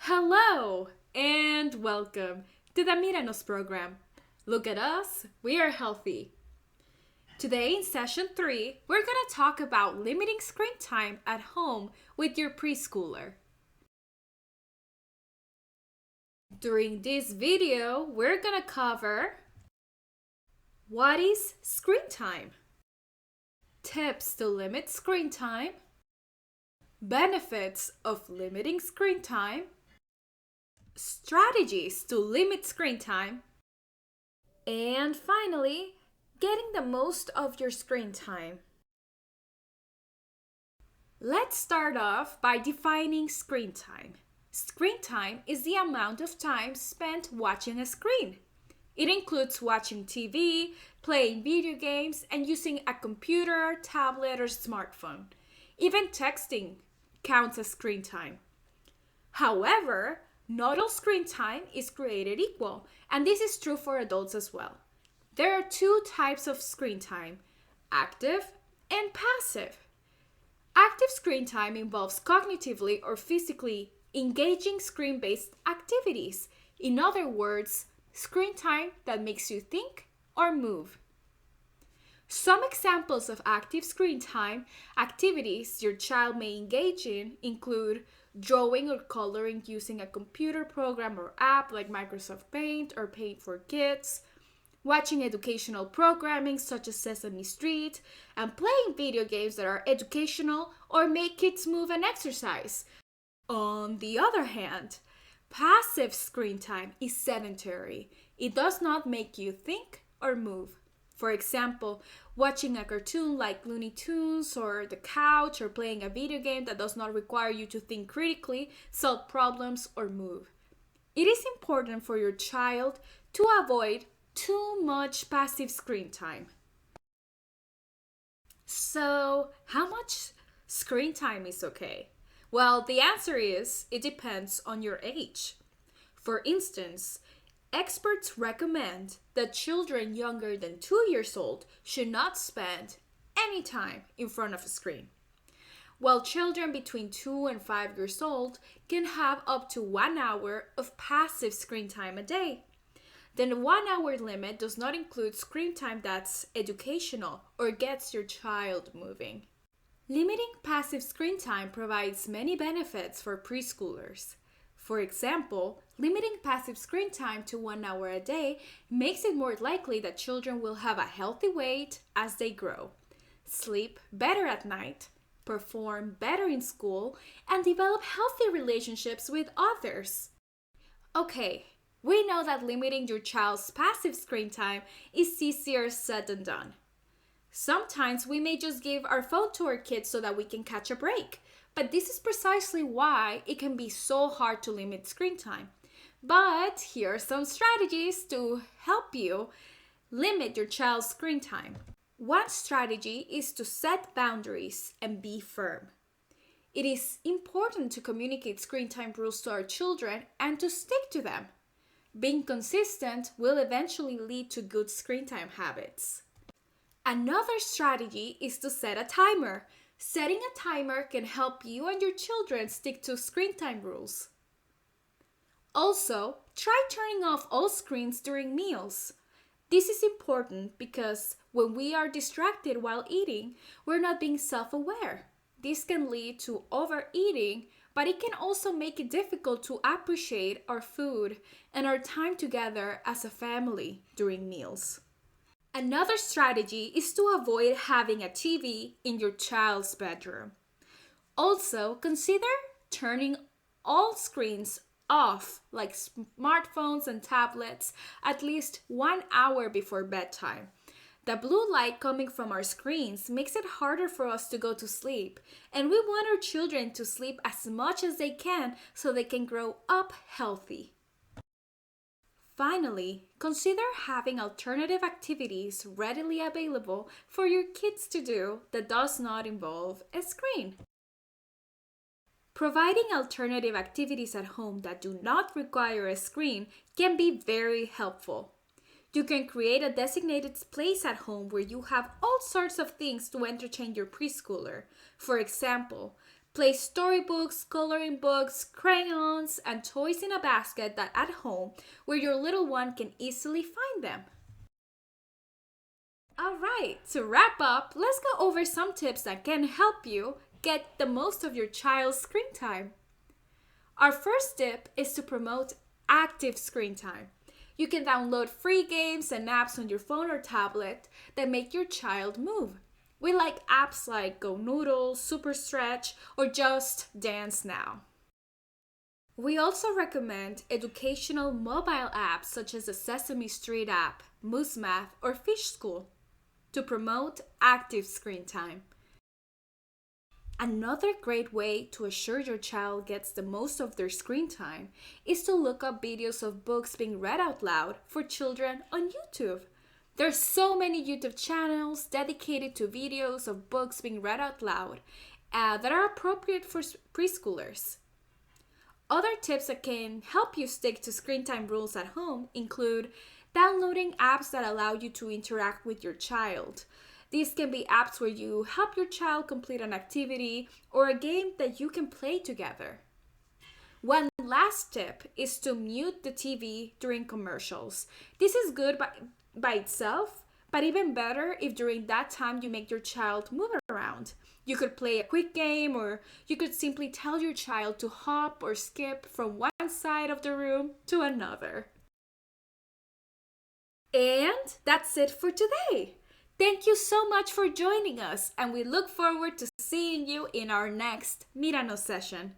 Hello and welcome to the Míranos program. Look at us, we are healthy. Today in session 3, we're going to talk about limiting screen time at home with your preschooler. During this video, we're going to cover what is screen time, tips to limit screen time, benefits of limiting screen time, strategies to limit screen time, and finally, getting the most of your screen time. Let's start off by defining screen time. Screen time is the amount of time spent watching a screen. It includes watching TV, playing video games, and using a computer, tablet, or smartphone. Even texting counts as screen time. However, not all screen time is created equal, and this is true for adults as well. There are two types of screen time, active and passive. Active screen time involves cognitively or physically engaging screen-based activities. In other words, screen time that makes you think or move. Some examples of active screen time activities your child may engage in include drawing or coloring using a computer program or app like Microsoft Paint or Paint for Kids, watching educational programming such as Sesame Street, and playing video games that are educational or make kids move and exercise. On the other hand, passive screen time is sedentary. It does not make you think or move. For example, watching a cartoon like Looney Tunes or the couch or playing a video game that does not require you to think critically, solve problems, or move. It is important for your child to avoid too much passive screen time. So, how much screen time is okay? Well, the answer is it depends on your age. For instance, experts recommend that children younger than 2 years old should not spend any time in front of a screen, while children between 2 and 5 years old can have up to 1 hour of passive screen time a day. Then the 1 hour limit does not include screen time that's educational or gets your child moving. Limiting passive screen time provides many benefits for preschoolers. For example, limiting passive screen time to 1 hour a day makes it more likely that children will have a healthy weight as they grow, sleep better at night, perform better in school, and develop healthy relationships with others. Okay, we know that limiting your child's passive screen time is easier said than done. Sometimes we may just give our phone to our kids so that we can catch a break. But this is precisely why it can be so hard to limit screen time. But here are some strategies to help you limit your child's screen time. One strategy is to set boundaries and be firm. It is important to communicate screen time rules to our children and to stick to them. Being consistent will eventually lead to good screen time habits. Another strategy is to set a timer. Setting a timer can help you and your children stick to screen time rules. Also, try turning off all screens during meals. This is important because when we are distracted while eating, we're not being self-aware. This can lead to overeating, but it can also make it difficult to appreciate our food and our time together as a family during meals. Another strategy is to avoid having a TV in your child's bedroom. Also, consider turning all screens off, like smartphones and tablets, at least 1 hour before bedtime. The blue light coming from our screens makes it harder for us to go to sleep, and we want our children to sleep as much as they can so they can grow up healthy. Finally, consider having alternative activities readily available for your kids to do that does not involve a screen. Providing alternative activities at home that do not require a screen can be very helpful. You can create a designated place at home where you have all sorts of things to entertain your preschooler. For example, Place storybooks, coloring books, crayons, and toys in a basket that at home where your little one can easily find them. Alright, to wrap up, let's go over some tips that can help you get the most of your child's screen time. Our first tip is to promote active screen time. You can download free games and apps on your phone or tablet that make your child move. We like apps like Go Noodle, Super Stretch, or just Dance Now. We also recommend educational mobile apps such as the Sesame Street app, Moose Math, or Fish School to promote active screen time. Another great way to assure your child gets the most of their screen time is to look up videos of books being read out loud for children on YouTube. There's so many YouTube channels dedicated to videos of books being read out loud that are appropriate for preschoolers. Other tips that can help you stick to screen time rules at home include downloading apps that allow you to interact with your child. These can be apps where you help your child complete an activity or a game that you can play together. One last tip is to mute the TV during commercials. This is good by itself, but even better if during that time you make your child move around. You could play a quick game, or you could simply tell your child to hop or skip from one side of the room to another. And that's it for today. Thank you so much for joining us, and we look forward to seeing you in our next Míranos session.